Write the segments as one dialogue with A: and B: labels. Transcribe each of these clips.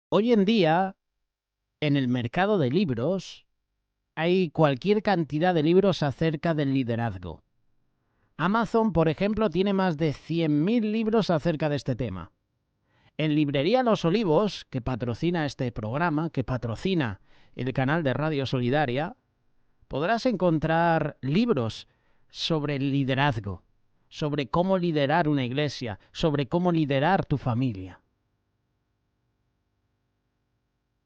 A: Hoy en día, en el mercado de libros, hay cualquier cantidad de libros acerca del liderazgo. Amazon, por ejemplo, tiene más de 100.000 libros acerca de este tema. En Librería Los Olivos, que patrocina este programa, que patrocina el canal de Radio Solidaria, podrás encontrar libros sobre el liderazgo, sobre cómo liderar una iglesia, sobre cómo liderar tu familia.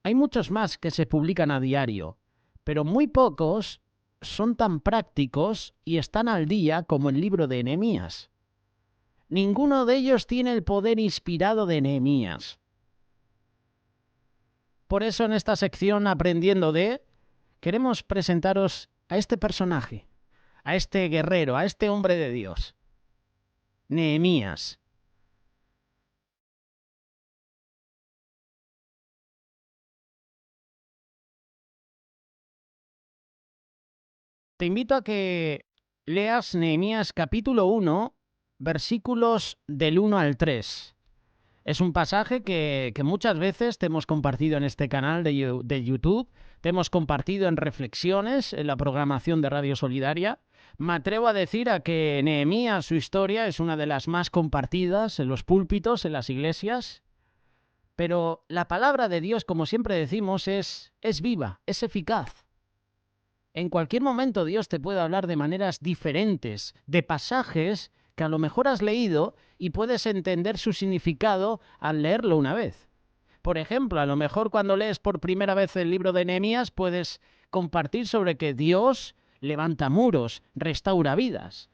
A: Hay muchos más que se publican a diario, pero muy pocos son tan prácticos y están al día como el libro de Nehemías. Ninguno de ellos tiene el poder inspirado de Nehemías. Por eso en esta sección Aprendiendo de, queremos presentaros a este personaje, a este guerrero, a este hombre de Dios, Nehemías. Te invito a que leas Nehemías capítulo 1, versículos del 1 al 3. Es un pasaje que muchas veces te hemos compartido en este canal de YouTube, te hemos compartido en reflexiones en la programación de Radio Solidaria. Me atrevo a decir a que Nehemías, su historia, es una de las más compartidas en los púlpitos, en las iglesias. Pero la palabra de Dios, como siempre decimos, es viva, es eficaz. En cualquier momento Dios te puede hablar de maneras diferentes, de pasajes que a lo mejor has leído y puedes entender su significado al leerlo una vez. Por ejemplo, a lo mejor cuando lees por primera vez el libro de Nehemías puedes compartir sobre que Dios levanta muros, restaura vidas.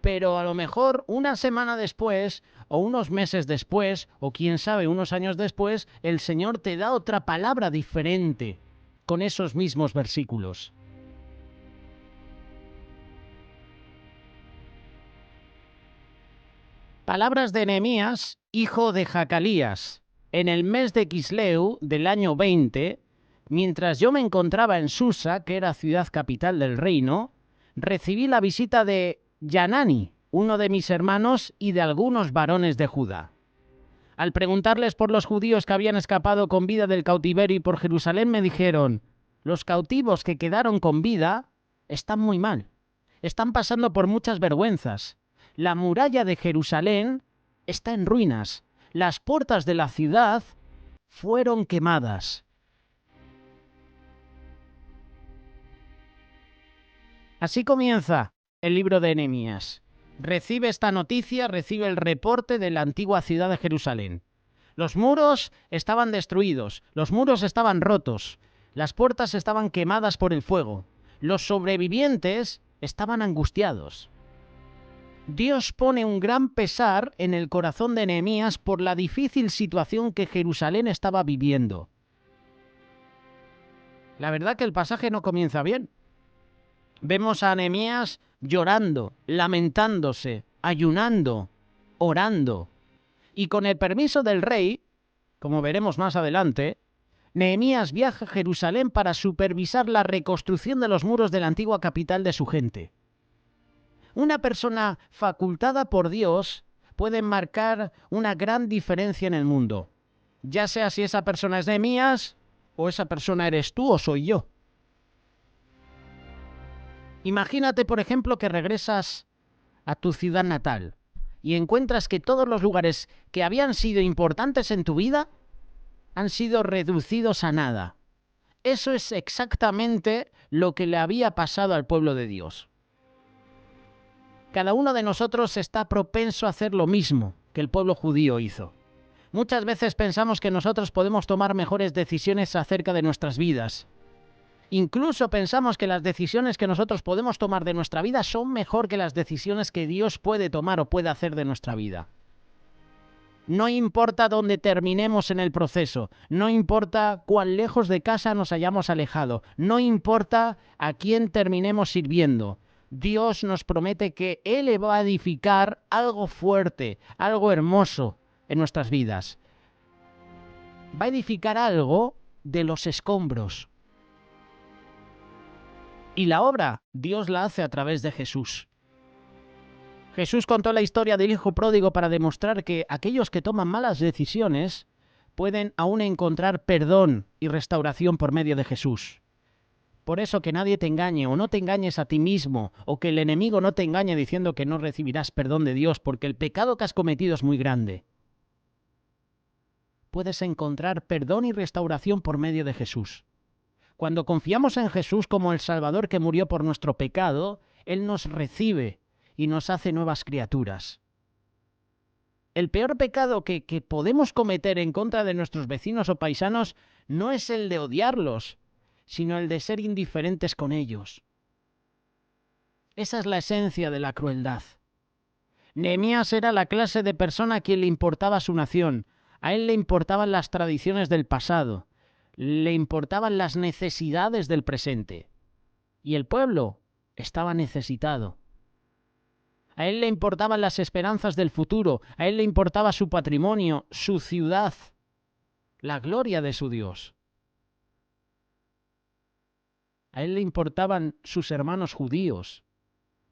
A: Pero a lo mejor una semana después, o unos meses después, o quién sabe, unos años después, el Señor te da otra palabra diferente con esos mismos versículos. Palabras de Nehemías, hijo de Jacalías. En el mes de Quisleu del año 20, mientras yo me encontraba en Susa, que era ciudad capital del reino, recibí la visita de Yanani, uno de mis hermanos, y de algunos varones de Judá. Al preguntarles por los judíos que habían escapado con vida del cautiverio y por Jerusalén, me dijeron: los cautivos que quedaron con vida están muy mal, están pasando por muchas vergüenzas. La muralla de Jerusalén está en ruinas, las puertas de la ciudad fueron quemadas. Así comienza el libro de Nehemías. Recibe esta noticia, recibe el reporte de la antigua ciudad de Jerusalén. Los muros estaban destruidos, los muros estaban rotos, las puertas estaban quemadas por el fuego. Los sobrevivientes estaban angustiados. Dios pone un gran pesar en el corazón de Nehemías por la difícil situación que Jerusalén estaba viviendo. La verdad que el pasaje no comienza bien. Vemos a Nehemías llorando, lamentándose, ayunando, orando. Y con el permiso del rey, como veremos más adelante, Nehemías viaja a Jerusalén para supervisar la reconstrucción de los muros de la antigua capital de su gente. Una persona facultada por Dios puede marcar una gran diferencia en el mundo, ya sea si esa persona es Nehemías o esa persona eres tú o soy yo. Imagínate, por ejemplo, que regresas a tu ciudad natal y encuentras que todos los lugares que habían sido importantes en tu vida han sido reducidos a nada. Eso es exactamente lo que le había pasado al pueblo de Dios. Cada uno de nosotros está propenso a hacer lo mismo que el pueblo judío hizo. Muchas veces pensamos que nosotros podemos tomar mejores decisiones acerca de nuestras vidas. Incluso pensamos que las decisiones que nosotros podemos tomar de nuestra vida son mejor que las decisiones que Dios puede tomar o puede hacer de nuestra vida. No importa dónde terminemos en el proceso, no importa cuán lejos de casa nos hayamos alejado, no importa a quién terminemos sirviendo. Dios nos promete que Él le va a edificar algo fuerte, algo hermoso en nuestras vidas. Va a edificar algo de los escombros. Y la obra Dios la hace a través de Jesús. Jesús contó la historia del hijo pródigo para demostrar que aquellos que toman malas decisiones pueden aún encontrar perdón y restauración por medio de Jesús. Por eso que nadie te engañe o no te engañes a ti mismo o que el enemigo no te engañe diciendo que no recibirás perdón de Dios porque el pecado que has cometido es muy grande. Puedes encontrar perdón y restauración por medio de Jesús. Cuando confiamos en Jesús como el Salvador que murió por nuestro pecado, Él nos recibe y nos hace nuevas criaturas. El peor pecado que podemos cometer en contra de nuestros vecinos o paisanos no es el de odiarlos, sino el de ser indiferentes con ellos. Esa es la esencia de la crueldad. Nehemías era la clase de persona a quien le importaba su nación. A él le importaban las tradiciones del pasado, le importaban las necesidades del presente. Y el pueblo estaba necesitado. A él le importaban las esperanzas del futuro, a él le importaba su patrimonio, su ciudad, la gloria de su Dios. A él le importaban sus hermanos judíos,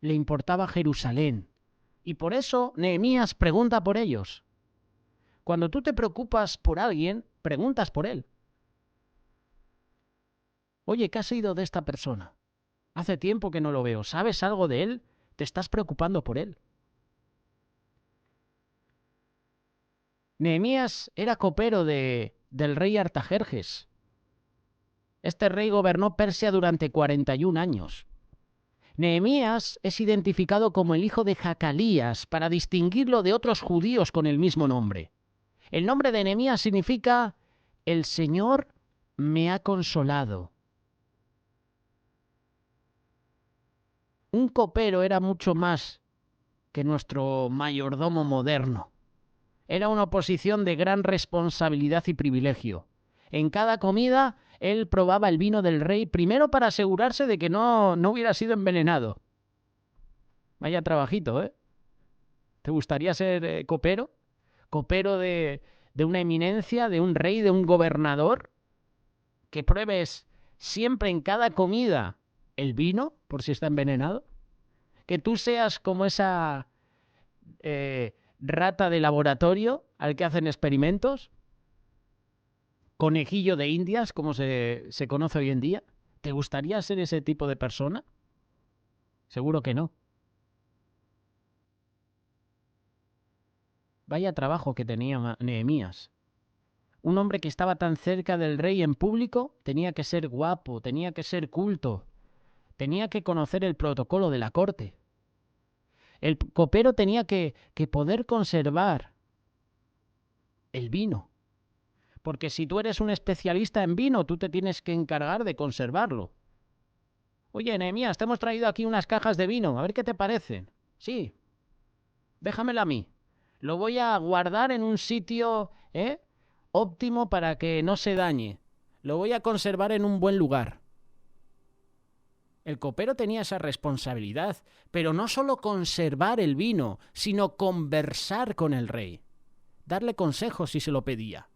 A: le importaba Jerusalén. Y por eso Nehemías pregunta por ellos. Cuando tú te preocupas por alguien, preguntas por él. Oye, ¿qué ha sido de esta persona? Hace tiempo que no lo veo. ¿Sabes algo de él? Te estás preocupando por él. Nehemías era copero del rey Artajerjes. Este rey gobernó Persia durante 41 años. Nehemías es identificado como el hijo de Jacalías para distinguirlo de otros judíos con el mismo nombre. El nombre de Nehemías significa el Señor me ha consolado. Un copero era mucho más que nuestro mayordomo moderno. Era una posición de gran responsabilidad y privilegio. En cada comida él probaba el vino del rey, primero para asegurarse de que no hubiera sido envenenado. Vaya trabajito, ¿eh? ¿Te gustaría ser copero? ¿Copero de una eminencia, de un rey, de un gobernador? Que pruebes siempre en cada comida el vino, por si está envenenado. Que tú seas como esa rata de laboratorio al que hacen experimentos. Conejillo de Indias, como se conoce hoy en día. ¿Te gustaría ser ese tipo de persona? Seguro que no. Vaya trabajo que tenía Nehemías. Un hombre que estaba tan cerca del rey en público tenía que ser guapo, tenía que ser culto, tenía que conocer el protocolo de la corte. El copero tenía que poder conservar el vino. Porque si tú eres un especialista en vino, tú te tienes que encargar de conservarlo. Oye, Nehemías, te hemos traído aquí unas cajas de vino, a ver qué te parecen. Sí, déjamela a mí. Lo voy a guardar en un sitio óptimo para que no se dañe. Lo voy a conservar en un buen lugar. El copero tenía esa responsabilidad, pero no solo conservar el vino, sino conversar con el rey. Darle consejos si se lo pedía.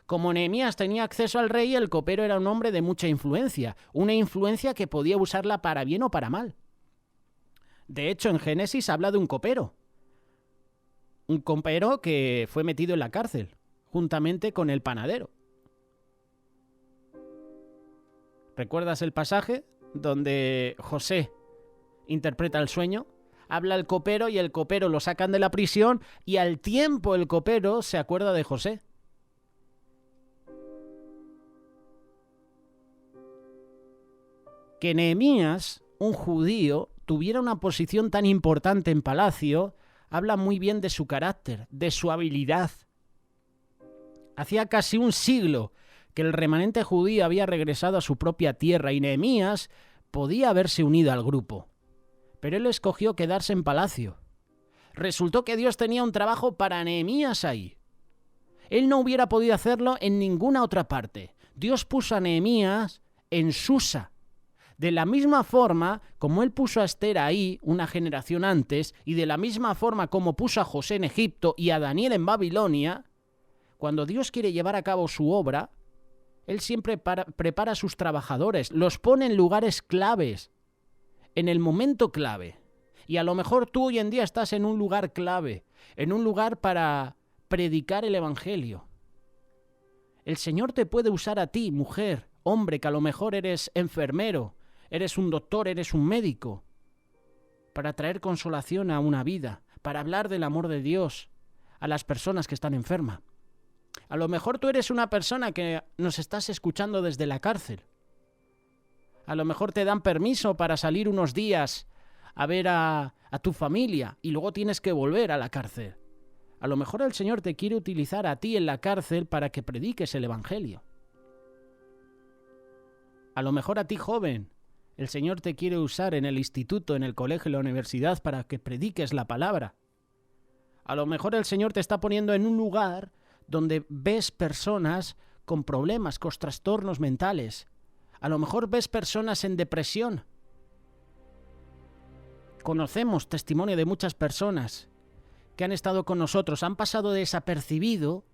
A: Como Nehemías tenía acceso al rey, el copero era un hombre de mucha influencia, una influencia que podía usarla para bien o para mal. De hecho, en Génesis habla de un copero que fue metido en la cárcel, juntamente con el panadero. ¿Recuerdas el pasaje donde José interpreta el sueño? Habla el copero y el copero lo sacan de la prisión y al tiempo el copero se acuerda de José. Que Nehemías, un judío, tuviera una posición tan importante en palacio, habla muy bien de su carácter, de su habilidad. Hacía casi un siglo que el remanente judío había regresado a su propia tierra y Nehemías podía haberse unido al grupo. Pero él escogió quedarse en palacio. Resultó que Dios tenía un trabajo para Nehemías ahí. Él no hubiera podido hacerlo en ninguna otra parte. Dios puso a Nehemías en Susa. De la misma forma como él puso a Esther ahí una generación antes, y de la misma forma como puso a José en Egipto y a Daniel en Babilonia, cuando Dios quiere llevar a cabo su obra, él siempre prepara a sus trabajadores, los pone en lugares claves, en el momento clave. Y a lo mejor tú hoy en día estás en un lugar clave, en un lugar para predicar el Evangelio. El Señor te puede usar a ti, mujer, hombre, que a lo mejor eres enfermero, eres un doctor, eres un médico, para traer consolación a una vida, para hablar del amor de Dios a las personas que están enfermas. A lo mejor tú eres una persona que nos estás escuchando desde la cárcel. A lo mejor te dan permiso para salir unos días a ver a tu familia y luego tienes que volver a la cárcel. A lo mejor el Señor te quiere utilizar a ti en la cárcel para que prediques el Evangelio. A lo mejor a ti, joven, el Señor te quiere usar en el instituto, en el colegio, en la universidad para que prediques la palabra. A lo mejor el Señor te está poniendo en un lugar donde ves personas con problemas, con trastornos mentales. A lo mejor ves personas en depresión. Conocemos testimonio de muchas personas que han estado con nosotros, han pasado desapercibido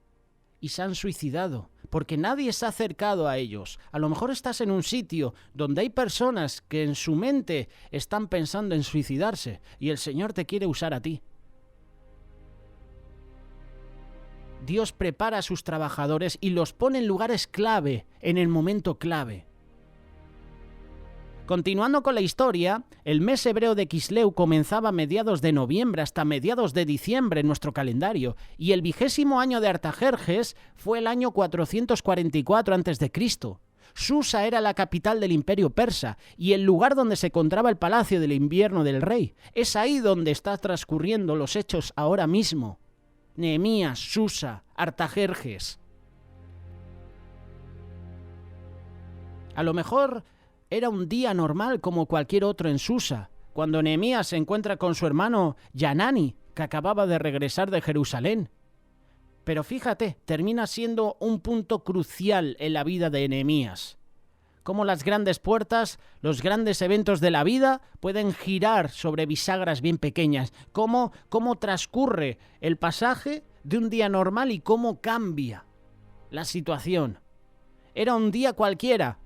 A: y se han suicidado, porque nadie se ha acercado a ellos. A lo mejor estás en un sitio donde hay personas que en su mente están pensando en suicidarse y el Señor te quiere usar a ti. Dios prepara a sus trabajadores y los pone en lugares clave, en el momento clave. Continuando con la historia, el mes hebreo de Quisleu comenzaba a mediados de noviembre hasta mediados de diciembre en nuestro calendario, y el 20º año de Artajerjes fue el año 444 a.C. Susa era la capital del imperio persa y el lugar donde se encontraba el palacio del invierno del rey. Es ahí donde están transcurriendo los hechos ahora mismo. Nehemías, Susa, Artajerjes. A lo mejor era un día normal como cualquier otro en Susa, cuando Nehemías se encuentra con su hermano Yanani, que acababa de regresar de Jerusalén. Pero fíjate, termina siendo un punto crucial en la vida de Nehemías. Cómo las grandes puertas, los grandes eventos de la vida pueden girar sobre bisagras bien pequeñas. Cómo transcurre el pasaje de un día normal y cómo cambia la situación. Era un día cualquiera,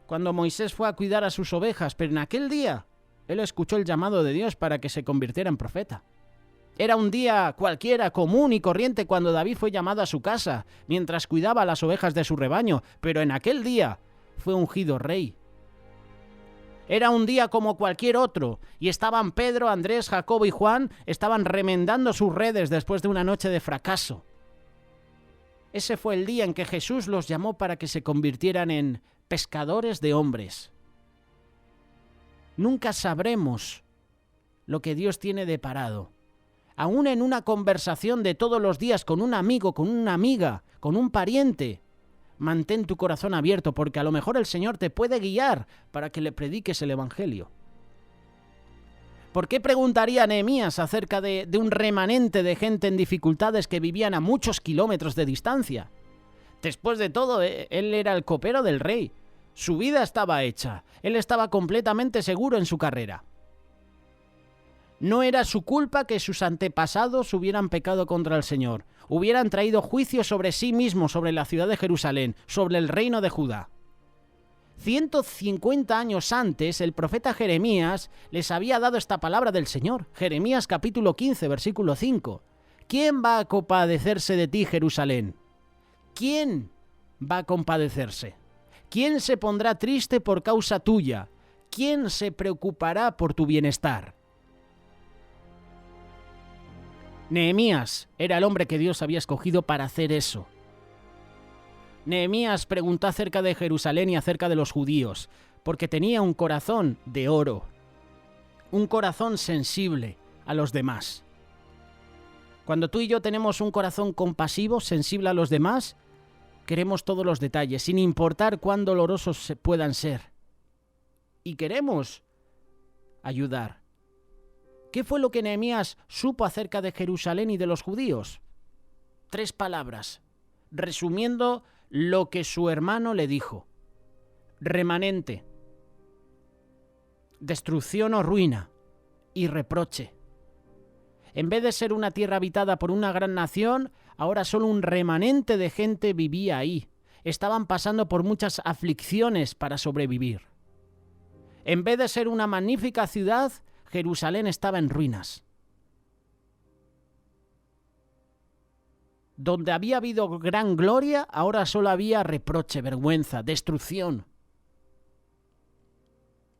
A: cuando Moisés fue a cuidar a sus ovejas, pero en aquel día él escuchó el llamado de Dios para que se convirtiera en profeta. Era un día cualquiera, común y corriente, cuando David fue llamado a su casa, mientras cuidaba las ovejas de su rebaño, pero en aquel día fue ungido rey. Era un día como cualquier otro, y estaban Pedro, Andrés, Jacobo y Juan, estaban remendando sus redes después de una noche de fracaso. Ese fue el día en que Jesús los llamó para que se convirtieran en pescadores de hombres. Nunca sabremos lo que Dios tiene deparado. Aún en una conversación de todos los días con un amigo, con una amiga, con un pariente, mantén tu corazón abierto, porque a lo mejor el Señor te puede guiar para que le prediques el Evangelio. ¿Por qué preguntaría Nehemías acerca de un remanente de gente en dificultades que vivían a muchos kilómetros de distancia? Después de todo, él era el copero del rey. Su vida estaba hecha. Él estaba completamente seguro en su carrera. No era su culpa que sus antepasados hubieran pecado contra el Señor. Hubieran traído juicio sobre sí mismos, sobre la ciudad de Jerusalén, sobre el reino de Judá. 150 años antes, el profeta Jeremías les había dado esta palabra del Señor. Jeremías capítulo 15, versículo 5. ¿Quién va a compadecerse de ti, Jerusalén? ¿Quién va a compadecerse? ¿Quién se pondrá triste por causa tuya? ¿Quién se preocupará por tu bienestar? Nehemías era el hombre que Dios había escogido para hacer eso. Nehemías preguntó acerca de Jerusalén y acerca de los judíos, porque tenía un corazón de oro, un corazón sensible a los demás. Cuando tú y yo tenemos un corazón compasivo, sensible a los demás, queremos todos los detalles, sin importar cuán dolorosos puedan ser. Y queremos ayudar. ¿Qué fue lo que Nehemías supo acerca de Jerusalén y de los judíos? 3 palabras, resumiendo lo que su hermano le dijo. Remanente, destrucción o ruina y reproche. En vez de ser una tierra habitada por una gran nación, ahora solo un remanente de gente vivía ahí. Estaban pasando por muchas aflicciones para sobrevivir. En vez de ser una magnífica ciudad, Jerusalén estaba en ruinas. Donde había habido gran gloria, ahora solo había reproche, vergüenza, destrucción.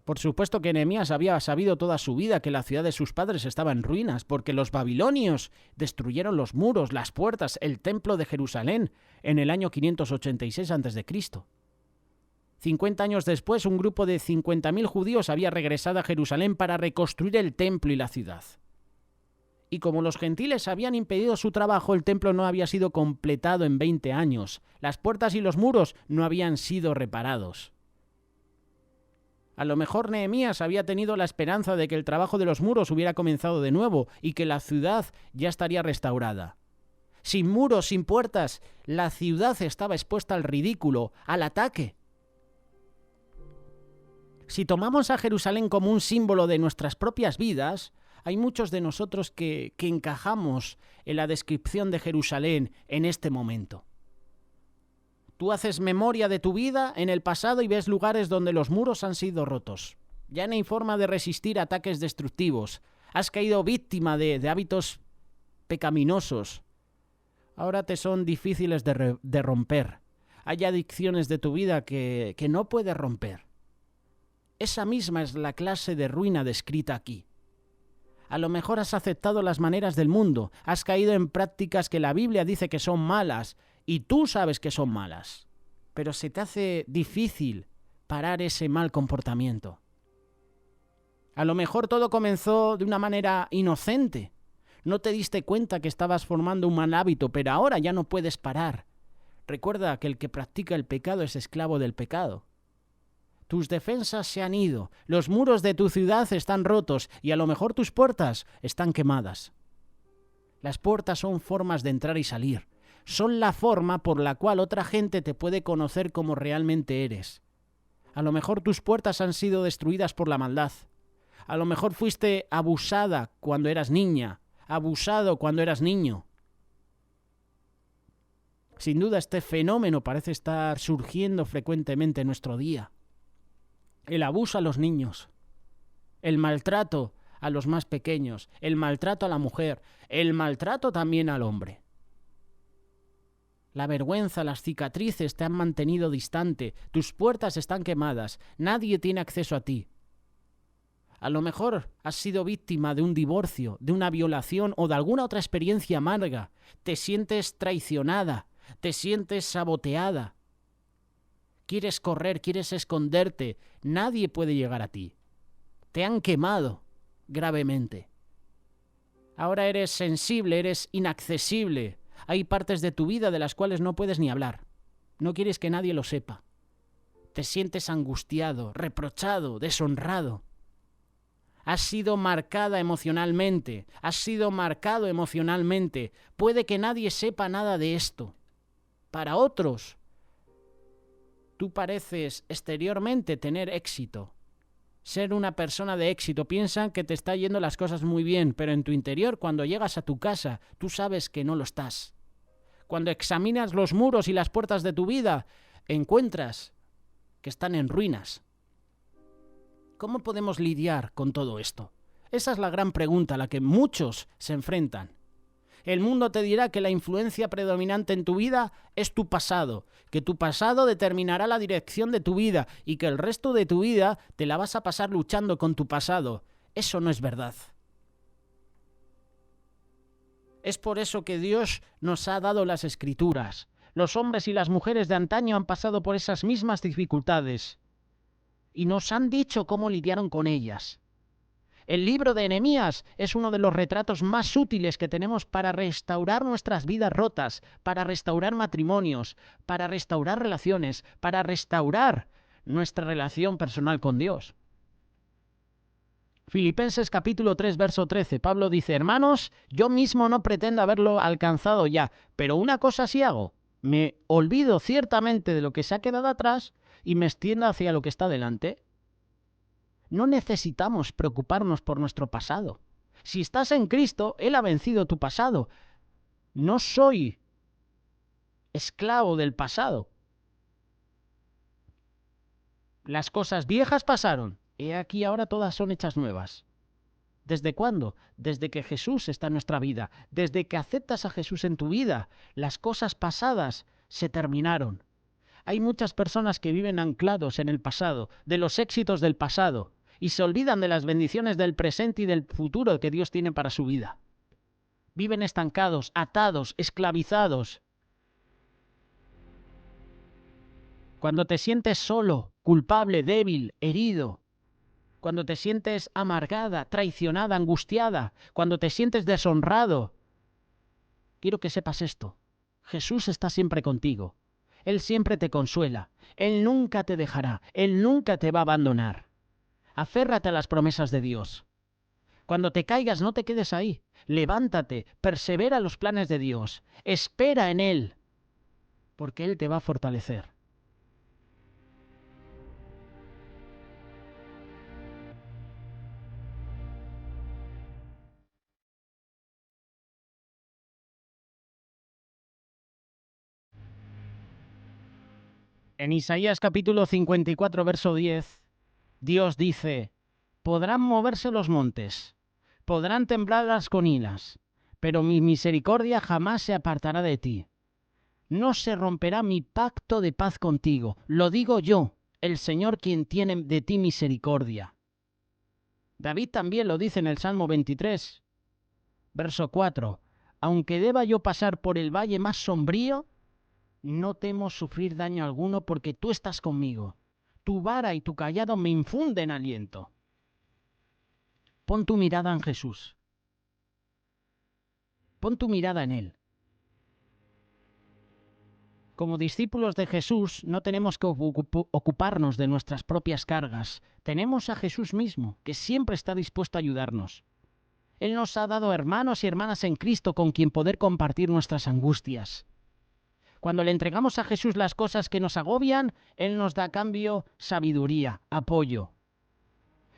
A: Por supuesto que Nehemías había sabido toda su vida que la ciudad de sus padres estaba en ruinas, porque los babilonios destruyeron los muros, las puertas, el templo de Jerusalén en el año 586 a.C. 50 años después, un grupo de 50.000 judíos había regresado a Jerusalén para reconstruir el templo y la ciudad. Y como los gentiles habían impedido su trabajo, el templo no había sido completado en 20 años. Las puertas y los muros no habían sido reparados. A lo mejor Nehemías había tenido la esperanza de que el trabajo de los muros hubiera comenzado de nuevo y que la ciudad ya estaría restaurada. Sin muros, sin puertas, la ciudad estaba expuesta al ridículo, al ataque. Si tomamos a Jerusalén como un símbolo de nuestras propias vidas, hay muchos de nosotros que encajamos en la descripción de Jerusalén en este momento. Tú haces memoria de tu vida en el pasado y ves lugares donde los muros han sido rotos. Ya no hay forma de resistir ataques destructivos. Has caído víctima de hábitos pecaminosos. Ahora te son difíciles de romper. Hay adicciones de tu vida que no puedes romper. Esa misma es la clase de ruina descrita aquí. A lo mejor has aceptado las maneras del mundo, has caído en prácticas que la Biblia dice que son malas, y tú sabes que son malas, pero se te hace difícil parar ese mal comportamiento. A lo mejor todo comenzó de una manera inocente. No te diste cuenta que estabas formando un mal hábito, pero ahora ya no puedes parar. Recuerda que el que practica el pecado es esclavo del pecado. Tus defensas se han ido, los muros de tu ciudad están rotos y a lo mejor tus puertas están quemadas. Las puertas son formas de entrar y salir. Son la forma por la cual otra gente te puede conocer como realmente eres. A lo mejor tus puertas han sido destruidas por la maldad. A lo mejor fuiste abusada cuando eras niña, abusado cuando eras niño. Sin duda este fenómeno parece estar surgiendo frecuentemente en nuestro día. El abuso a los niños, el maltrato a los más pequeños, el maltrato a la mujer, el maltrato también al hombre. La vergüenza, las cicatrices te han mantenido distante, tus puertas están quemadas, nadie tiene acceso a ti. A lo mejor has sido víctima de un divorcio, de una violación o de alguna otra experiencia amarga. Te sientes traicionada, te sientes saboteada. Quieres correr, quieres esconderte, nadie puede llegar a ti. Te han quemado gravemente. Ahora eres sensible, eres inaccesible. Hay partes de tu vida de las cuales no puedes ni hablar. No quieres que nadie lo sepa. Te sientes angustiado, reprochado, deshonrado. Has sido marcada emocionalmente, has sido marcado emocionalmente. Puede que nadie sepa nada de esto. Para otros, tú pareces exteriormente tener éxito, ser una persona de éxito. Piensan que te está yendo las cosas muy bien, pero en tu interior, cuando llegas a tu casa, tú sabes que no lo estás. Cuando examinas los muros y las puertas de tu vida, encuentras que están en ruinas. ¿Cómo podemos lidiar con todo esto? Esa es la gran pregunta a la que muchos se enfrentan. El mundo te dirá que la influencia predominante en tu vida es tu pasado, que tu pasado determinará la dirección de tu vida y que el resto de tu vida te la vas a pasar luchando con tu pasado. Eso no es verdad. Es por eso que Dios nos ha dado las Escrituras. Los hombres y las mujeres de antaño han pasado por esas mismas dificultades y nos han dicho cómo lidiaron con ellas. El libro de Nehemías es uno de los retratos más útiles que tenemos para restaurar nuestras vidas rotas, para restaurar matrimonios, para restaurar relaciones, para restaurar nuestra relación personal con Dios. Filipenses capítulo 3, verso 13, Pablo dice: hermanos, yo mismo no pretendo haberlo alcanzado ya, pero una cosa sí hago, me olvido ciertamente de lo que se ha quedado atrás y me extiendo hacia lo que está delante. No necesitamos preocuparnos por nuestro pasado. Si estás en Cristo, Él ha vencido tu pasado. No soy esclavo del pasado. Las cosas viejas pasaron, y aquí ahora todas son hechas nuevas. ¿Desde cuándo? Desde que Jesús está en nuestra vida. Desde que aceptas a Jesús en tu vida, las cosas pasadas se terminaron. Hay muchas personas que viven anclados en el pasado, de los éxitos del pasado, y se olvidan de las bendiciones del presente y del futuro que Dios tiene para su vida. Viven estancados, atados, esclavizados. Cuando te sientes solo, culpable, débil, herido, cuando te sientes amargada, traicionada, angustiada, cuando te sientes deshonrado, quiero que sepas esto. Jesús está siempre contigo. Él siempre te consuela. Él nunca te dejará. Él nunca te va a abandonar. Aférrate a las promesas de Dios. Cuando te caigas, no te quedes ahí. Levántate, persevera los planes de Dios. Espera en Él, porque Él te va a fortalecer. En Isaías capítulo 54, verso 10, Dios dice: podrán moverse los montes, podrán temblar las colinas, pero mi misericordia jamás se apartará de ti. No se romperá mi pacto de paz contigo. Lo digo yo, el Señor, quien tiene de ti misericordia. David también lo dice en el Salmo 23, verso 4. Aunque deba yo pasar por el valle más sombrío, no temo sufrir daño alguno porque tú estás conmigo. Tu vara y tu cayado me infunden aliento. Pon tu mirada en Jesús. Pon tu mirada en Él. Como discípulos de Jesús no tenemos que ocuparnos de nuestras propias cargas. Tenemos a Jesús mismo, que siempre está dispuesto a ayudarnos. Él nos ha dado hermanos y hermanas en Cristo con quien poder compartir nuestras angustias. Cuando le entregamos a Jesús las cosas que nos agobian, Él nos da a cambio sabiduría, apoyo.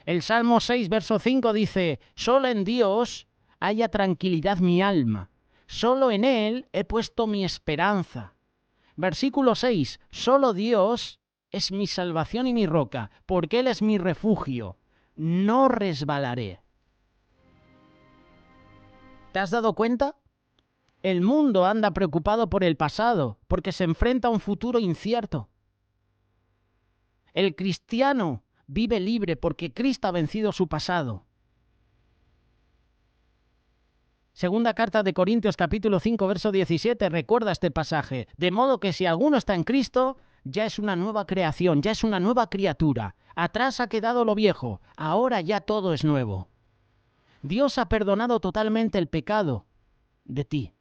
A: El Salmo 6, verso 5 dice: solo en Dios haya tranquilidad mi alma, solo en Él he puesto mi esperanza. Versículo 6, solo Dios es mi salvación y mi roca, porque Él es mi refugio, no resbalaré. ¿Te has dado cuenta? El mundo anda preocupado por el pasado, porque se enfrenta a un futuro incierto. El cristiano vive libre porque Cristo ha vencido su pasado. Segunda carta de Corintios capítulo 5, verso 17, recuerda este pasaje. De modo que si alguno está en Cristo, ya es una nueva creación, ya es una nueva criatura. Atrás ha quedado lo viejo, ahora ya todo es nuevo. Dios ha perdonado totalmente el pecado de ti.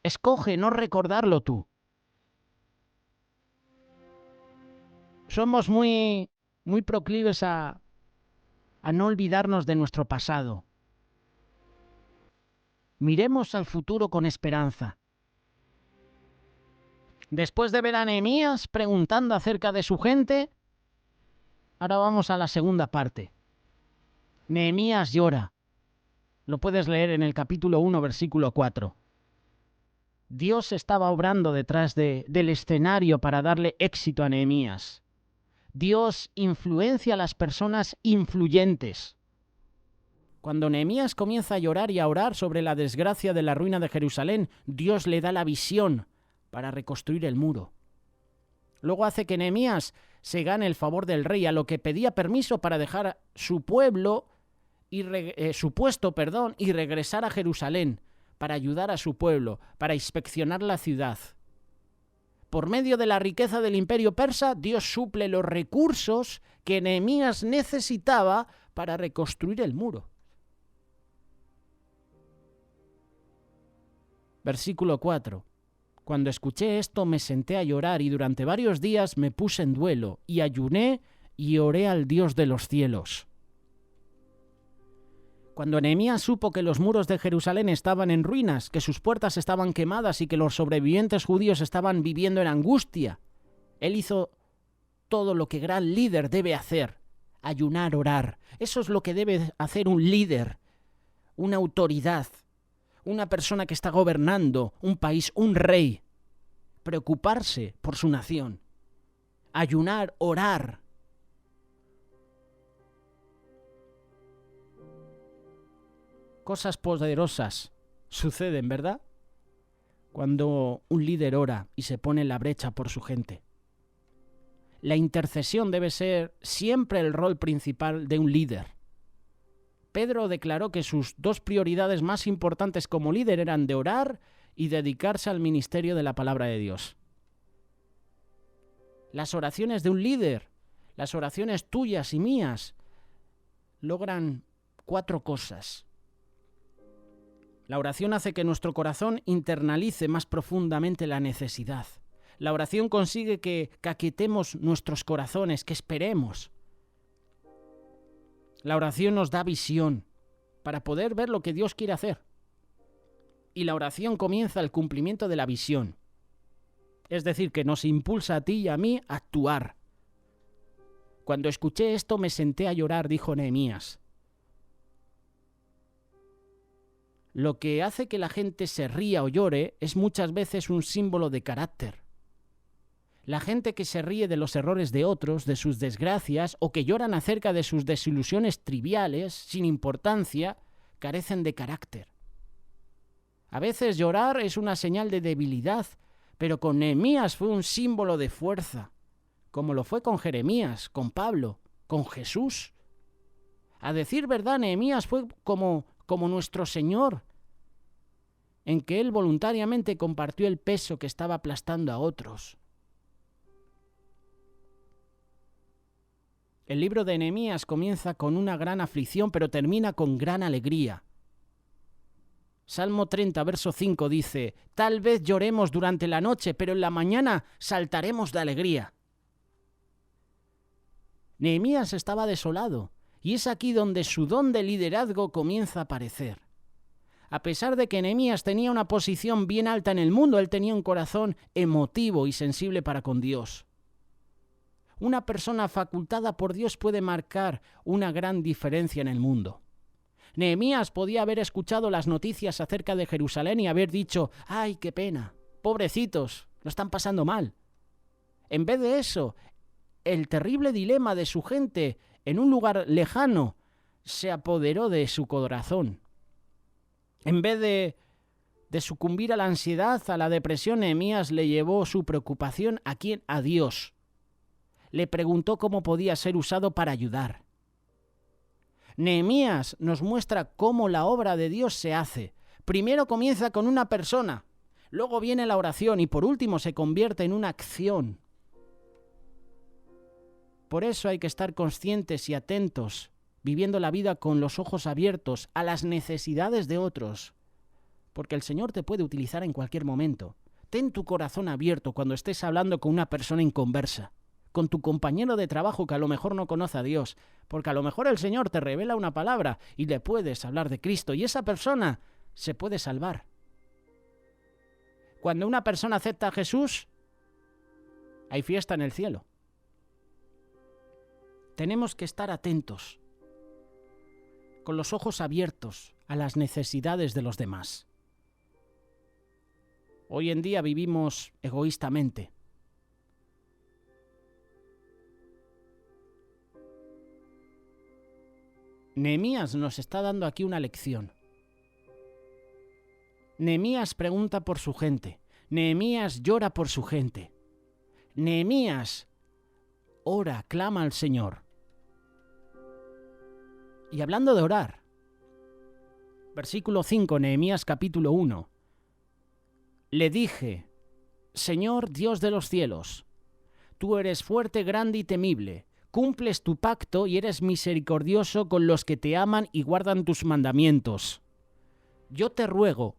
A: Escoge no recordarlo tú. Somos muy proclives a no olvidarnos de nuestro pasado. Miremos al futuro con esperanza. Después de ver a Nehemías preguntando acerca de su gente, ahora vamos a la segunda parte. Nehemías llora. Lo puedes leer en el capítulo 1, versículo 4. Dios estaba obrando detrás del escenario para darle éxito a Nehemías. Dios influencia a las personas influyentes. Cuando Nehemías comienza a llorar y a orar sobre la desgracia de la ruina de Jerusalén, Dios le da la visión para reconstruir el muro. Luego hace que Nehemías se gane el favor del rey, a lo que pedía permiso para dejar su pueblo su puesto, y regresar a Jerusalén para ayudar a su pueblo, para inspeccionar la ciudad. Por medio de la riqueza del imperio persa, Dios suple los recursos que Nehemías necesitaba para reconstruir el muro. Versículo 4. Cuando escuché esto me senté a llorar y durante varios días me puse en duelo y ayuné y oré al Dios de los cielos. Cuando Nehemías supo que los muros de Jerusalén estaban en ruinas, que sus puertas estaban quemadas y que los sobrevivientes judíos estaban viviendo en angustia, él hizo todo lo que gran líder debe hacer: ayunar, orar. Eso es lo que debe hacer un líder, una autoridad, una persona que está gobernando un país, un rey. Preocuparse por su nación. Ayunar, orar. Cosas poderosas suceden, ¿verdad? Cuando un líder ora y se pone en la brecha por su gente. La intercesión debe ser siempre el rol principal de un líder. Pedro declaró que sus dos prioridades más importantes como líder eran de orar y dedicarse al ministerio de la palabra de Dios. Las oraciones de un líder, las oraciones tuyas y mías, logran 4 cosas. La oración hace que nuestro corazón internalice más profundamente la necesidad. La oración consigue que aquietemos nuestros corazones, que esperemos. La oración nos da visión para poder ver lo que Dios quiere hacer. Y la oración comienza el cumplimiento de la visión. Es decir, que nos impulsa a ti y a mí a actuar. Cuando escuché esto me senté a llorar, dijo Nehemías. Lo que hace que la gente se ría o llore es muchas veces un símbolo de carácter. La gente que se ríe de los errores de otros, de sus desgracias, o que lloran acerca de sus desilusiones triviales, sin importancia, carecen de carácter. A veces llorar es una señal de debilidad, pero con Nehemías fue un símbolo de fuerza, como lo fue con Jeremías, con Pablo, con Jesús. A decir verdad, Nehemías fue como nuestro Señor, en que Él voluntariamente compartió el peso que estaba aplastando a otros. El libro de Nehemías comienza con una gran aflicción, pero termina con gran alegría. Salmo 30, verso 5 dice: «Tal vez lloremos durante la noche, pero en la mañana saltaremos de alegría». Nehemías estaba desolado, y es aquí donde su don de liderazgo comienza a aparecer. A pesar de que Nehemías tenía una posición bien alta en el mundo, él tenía un corazón emotivo y sensible para con Dios. Una persona facultada por Dios puede marcar una gran diferencia en el mundo. Nehemías podía haber escuchado las noticias acerca de Jerusalén y haber dicho: «¡Ay, qué pena! Pobrecitos, lo están pasando mal». En vez de eso, el terrible dilema de su gente en un lugar lejano se apoderó de su corazón. En vez de sucumbir a la ansiedad, a la depresión, Nehemías le llevó su preocupación ¿a quién? A Dios. Le preguntó cómo podía ser usado para ayudar. Nehemías nos muestra cómo la obra de Dios se hace. Primero comienza con una persona, luego viene la oración y por último se convierte en una acción. Por eso hay que estar conscientes y atentos, viviendo la vida con los ojos abiertos a las necesidades de otros, porque el Señor te puede utilizar en cualquier momento. Ten tu corazón abierto cuando estés hablando con una persona inconversa, con tu compañero de trabajo que a lo mejor no conoce a Dios, porque a lo mejor el Señor te revela una palabra y le puedes hablar de Cristo y esa persona se puede salvar. Cuando una persona acepta a Jesús, hay fiesta en el cielo. Tenemos que estar atentos, con los ojos abiertos a las necesidades de los demás. Hoy en día vivimos egoístamente. Nehemías nos está dando aquí una lección. Nehemías pregunta por su gente. Nehemías llora por su gente. Nehemías ora, clama al Señor. Y hablando de orar, versículo 5, Nehemías capítulo 1. Le dije: Señor Dios de los cielos, tú eres fuerte, grande y temible. Cumples tu pacto y eres misericordioso con los que te aman y guardan tus mandamientos. Yo te ruego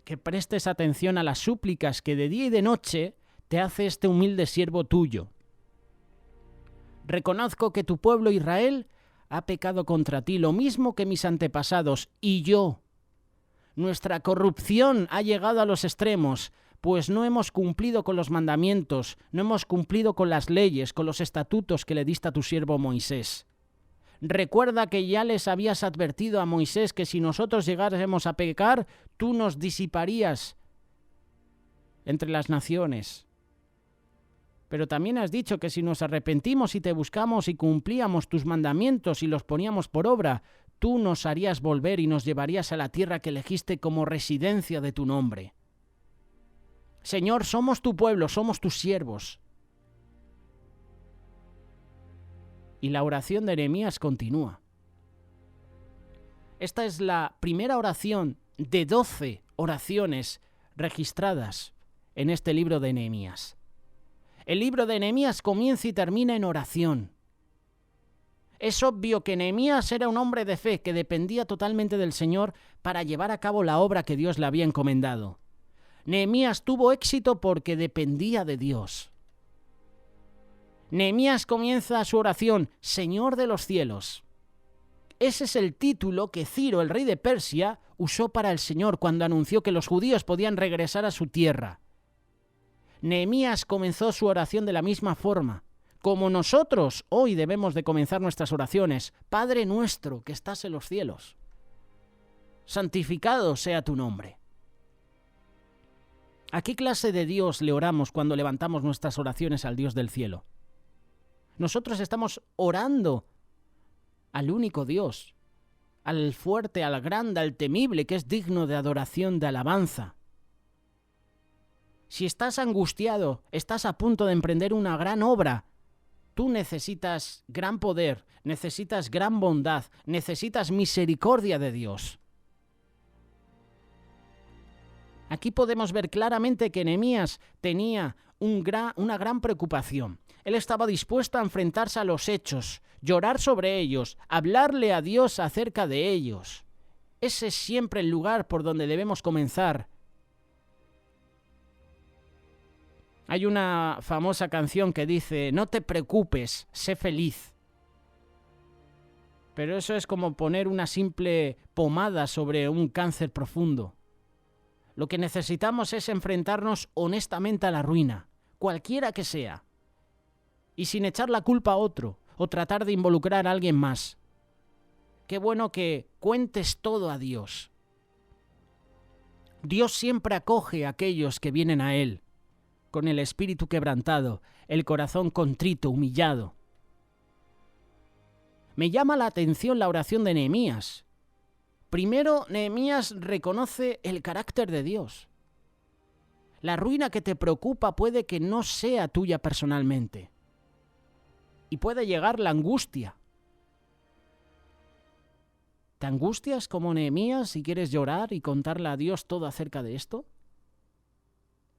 A: que prestes atención a las súplicas que de día y de noche te hace este humilde siervo tuyo. Reconozco que tu pueblo Israel ha pecado contra ti, lo mismo que mis antepasados y yo. Nuestra corrupción ha llegado a los extremos, pues no hemos cumplido con los mandamientos, no hemos cumplido con las leyes, con los estatutos que le diste a tu siervo Moisés. Recuerda que ya les habías advertido a Moisés que si nosotros llegásemos a pecar, tú nos disiparías entre las naciones. Pero también has dicho que si nos arrepentimos y te buscamos y cumplíamos tus mandamientos y los poníamos por obra, tú nos harías volver y nos llevarías a la tierra que elegiste como residencia de tu nombre. Señor, somos tu pueblo, somos tus siervos. Y la oración de Nehemías continúa. Esta es la primera oración de 12 oraciones registradas en este libro de Nehemías. El libro de Nehemías comienza y termina en oración. Es obvio que Nehemías era un hombre de fe que dependía totalmente del Señor para llevar a cabo la obra que Dios le había encomendado. Nehemías tuvo éxito porque dependía de Dios. Nehemías comienza su oración, Señor de los cielos. Ese es el título que Ciro, el rey de Persia, usó para el Señor cuando anunció que los judíos podían regresar a su tierra. Nehemías comenzó su oración de la misma forma, como nosotros hoy debemos de comenzar nuestras oraciones. Padre nuestro que estás en los cielos, santificado sea tu nombre. ¿A qué clase de Dios le oramos cuando levantamos nuestras oraciones al Dios del cielo? Nosotros estamos orando al único Dios, al fuerte, al grande, al temible, que es digno de adoración, de alabanza. Si estás angustiado, estás a punto de emprender una gran obra, tú necesitas gran poder, necesitas gran bondad, necesitas misericordia de Dios. Aquí podemos ver claramente que Nehemías tenía una gran preocupación. Él estaba dispuesto a enfrentarse a los hechos, llorar sobre ellos, hablarle a Dios acerca de ellos. Ese es siempre el lugar por donde debemos comenzar. Hay una famosa canción que dice, no te preocupes, sé feliz. Pero eso es como poner una simple pomada sobre un cáncer profundo. Lo que necesitamos es enfrentarnos honestamente a la ruina, cualquiera que sea, y sin echar la culpa a otro o tratar de involucrar a alguien más. Qué bueno que cuentes todo a Dios. Dios siempre acoge a aquellos que vienen a Él, con el espíritu quebrantado, el corazón contrito, humillado. Me llama la atención la oración de Nehemías. Primero, Nehemías reconoce el carácter de Dios. La ruina que te preocupa puede que no sea tuya personalmente. Y puede llegar la angustia. ¿Te angustias como Nehemías si quieres llorar y contarle a Dios todo acerca de esto?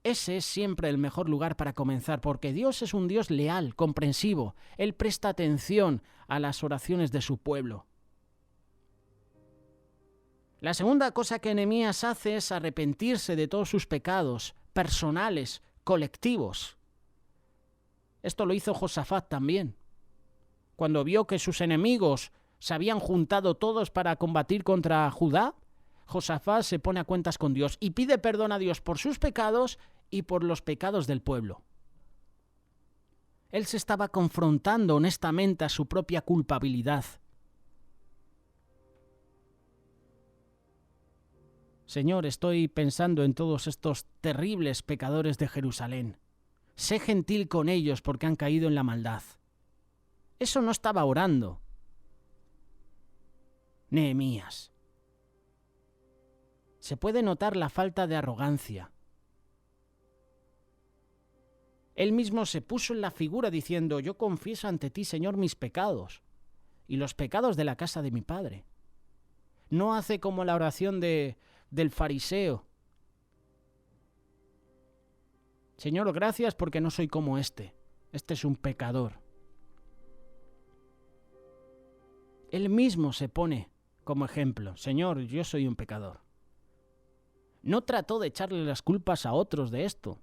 A: Ese es siempre el mejor lugar para comenzar, porque Dios es un Dios leal, comprensivo. Él presta atención a las oraciones de su pueblo. La segunda cosa que Nehemías hace es arrepentirse de todos sus pecados, personales, colectivos. Esto lo hizo Josafat también. Cuando vio que sus enemigos se habían juntado todos para combatir contra Judá, Josafat se pone a cuentas con Dios y pide perdón a Dios por sus pecados y por los pecados del pueblo. Él se estaba confrontando honestamente a su propia culpabilidad. Señor, estoy pensando en todos estos terribles pecadores de Jerusalén. Sé gentil con ellos porque han caído en la maldad. Eso no estaba orando Nehemías. Se puede notar la falta de arrogancia. Él mismo se puso en la figura diciendo, yo confieso ante ti, Señor, mis pecados y los pecados de la casa de mi padre. No hace como la oración del fariseo. Señor, gracias porque no soy como este. Este es un pecador. Él mismo se pone como ejemplo. Señor, yo soy un pecador. No trató de echarle las culpas a otros de esto.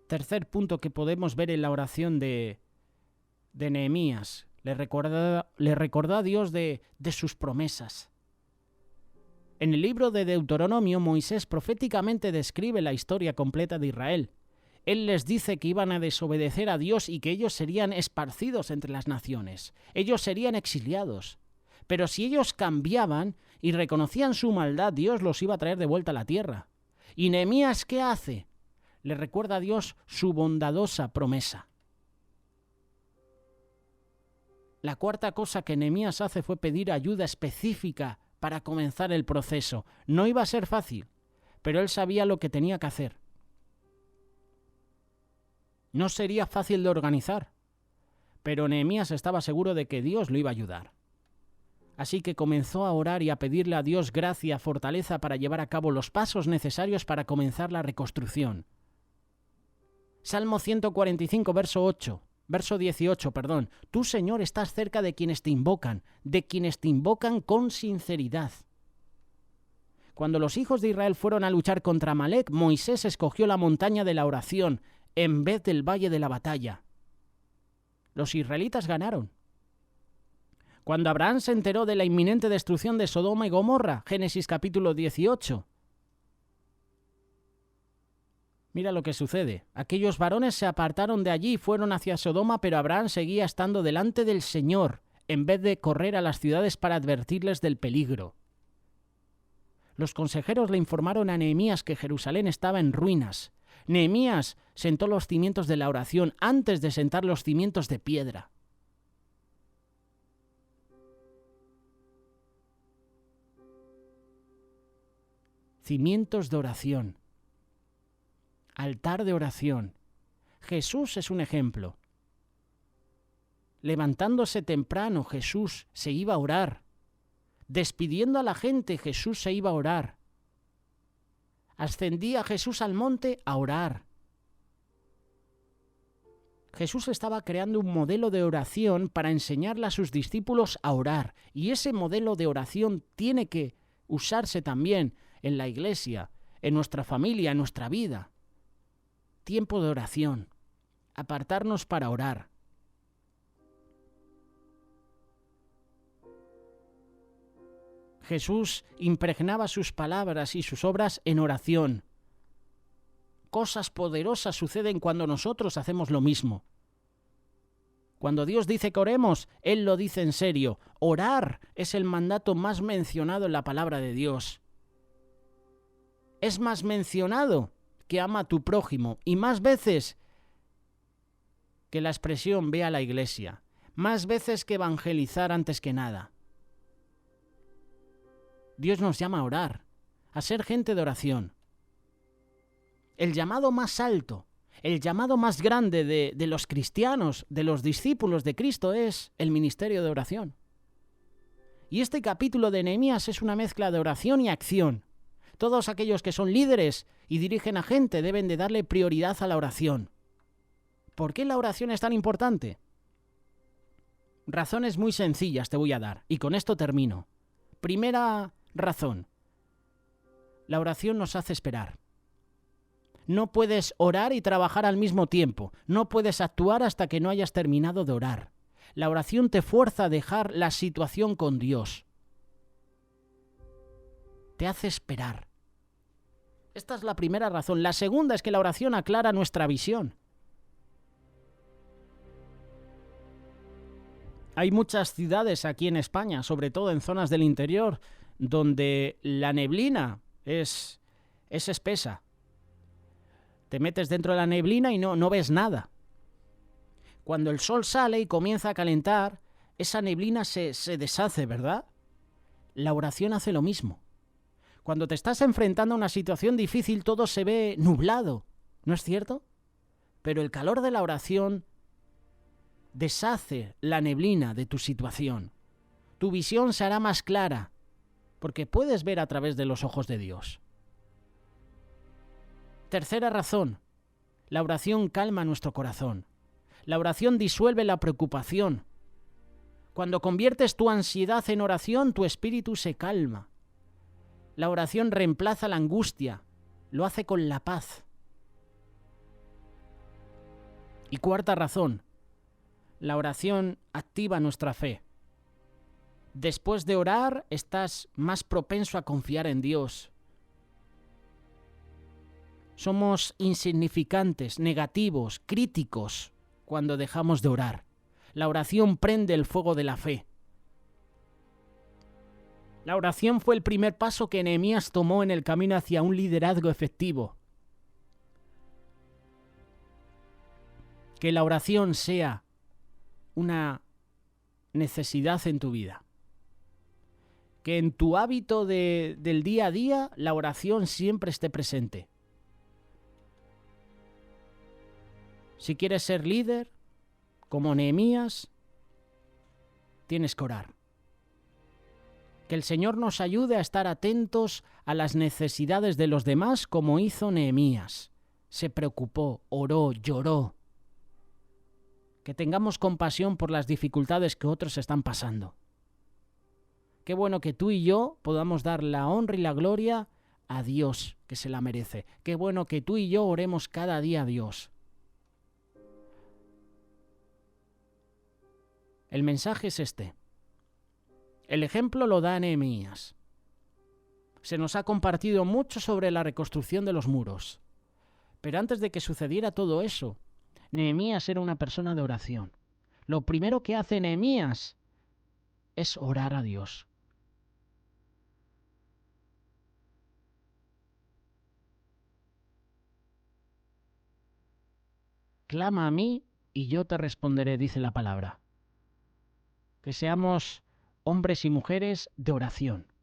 A: Tercer punto que podemos ver en la oración de Nehemías. Le recordó a Dios de sus promesas. En el libro de Deuteronomio, Moisés proféticamente describe la historia completa de Israel. Él les dice que iban a desobedecer a Dios y que ellos serían esparcidos entre las naciones. Ellos serían exiliados. Pero si ellos cambiaban y reconocían su maldad, Dios los iba a traer de vuelta a la tierra. ¿Y Nehemías qué hace? Le recuerda a Dios su bondadosa promesa. La cuarta cosa que Nehemías hace fue pedir ayuda específica para comenzar el proceso. No iba a ser fácil, pero él sabía lo que tenía que hacer. No sería fácil de organizar, pero Nehemías estaba seguro de que Dios lo iba a ayudar. Así que comenzó a orar y a pedirle a Dios gracia, fortaleza para llevar a cabo los pasos necesarios para comenzar la reconstrucción. Salmo 145, verso 18. Tú, Señor, estás cerca de quienes te invocan con sinceridad. Cuando los hijos de Israel fueron a luchar contra Amalec, Moisés escogió la montaña de la oración en vez del valle de la batalla. Los israelitas ganaron. Cuando Abraham se enteró de la inminente destrucción de Sodoma y Gomorra, Génesis capítulo 18. Mira lo que sucede. Aquellos varones se apartaron de allí y fueron hacia Sodoma, pero Abraham seguía estando delante del Señor, en vez de correr a las ciudades para advertirles del peligro. Los consejeros le informaron a Nehemías que Jerusalén estaba en ruinas. Nehemías sentó los cimientos de la oración antes de sentar los cimientos de piedra. Cimientos de oración. Altar de oración. Jesús es un ejemplo. Levantándose temprano, Jesús se iba a orar. Despidiendo a la gente, Jesús se iba a orar. Ascendía Jesús al monte a orar. Jesús estaba creando un modelo de oración para enseñarle a sus discípulos a orar. Y ese modelo de oración tiene que usarse también en la iglesia, en nuestra familia, en nuestra vida. Tiempo de oración. Apartarnos para orar. Jesús impregnaba sus palabras y sus obras en oración. Cosas poderosas suceden cuando nosotros hacemos lo mismo. Cuando Dios dice que oremos, Él lo dice en serio. Orar es el mandato más mencionado en la palabra de Dios. Es más mencionado que ama a tu prójimo y más veces que la expresión ve a la iglesia. Más veces que evangelizar antes que nada. Dios nos llama a orar, a ser gente de oración. El llamado más alto, el llamado más grande de los cristianos, de los discípulos de Cristo es el ministerio de oración. Y este capítulo de Nehemías es una mezcla de oración y acción. Todos aquellos que son líderes y dirigen a gente deben de darle prioridad a la oración. ¿Por qué la oración es tan importante? Razones muy sencillas te voy a dar, y con esto termino. Primera razón. La oración nos hace esperar. No puedes orar y trabajar al mismo tiempo. No puedes actuar hasta que no hayas terminado de orar. La oración te fuerza a dejar la situación con Dios. Te hace esperar. Esta es la primera razón. La segunda es que la oración aclara nuestra visión. Hay muchas ciudades aquí en España, sobre todo en zonas del interior, donde la neblina es espesa. Te metes dentro de la neblina y no ves nada. Cuando el sol sale y comienza a calentar, esa neblina se deshace, ¿verdad? La oración hace lo mismo. Cuando te estás enfrentando a una situación difícil, todo se ve nublado, ¿no es cierto? Pero el calor de la oración deshace la neblina de tu situación. Tu visión se hará más clara, porque puedes ver a través de los ojos de Dios. Tercera razón, la oración calma nuestro corazón. La oración disuelve la preocupación. Cuando conviertes tu ansiedad en oración, tu espíritu se calma. La oración reemplaza la angustia, lo hace con la paz. Y cuarta razón, la oración activa nuestra fe. Después de orar, estás más propenso a confiar en Dios. Somos insignificantes, negativos, críticos cuando dejamos de orar. La oración prende el fuego de la fe. La oración fue el primer paso que Nehemías tomó en el camino hacia un liderazgo efectivo. Que la oración sea una necesidad en tu vida. Que en tu hábito del día a día la oración siempre esté presente. Si quieres ser líder, como Nehemías, tienes que orar. Que el Señor nos ayude a estar atentos a las necesidades de los demás como hizo Nehemías. Se preocupó, oró, lloró. Que tengamos compasión por las dificultades que otros están pasando. Qué bueno que tú y yo podamos dar la honra y la gloria a Dios, que se la merece. Qué bueno que tú y yo oremos cada día a Dios. El mensaje es este. El ejemplo lo da Nehemías. Se nos ha compartido mucho sobre la reconstrucción de los muros. Pero antes de que sucediera todo eso, Nehemías era una persona de oración. Lo primero que hace Nehemías es orar a Dios. Clama a mí y yo te responderé, dice la palabra. Que seamos hombres y mujeres de oración.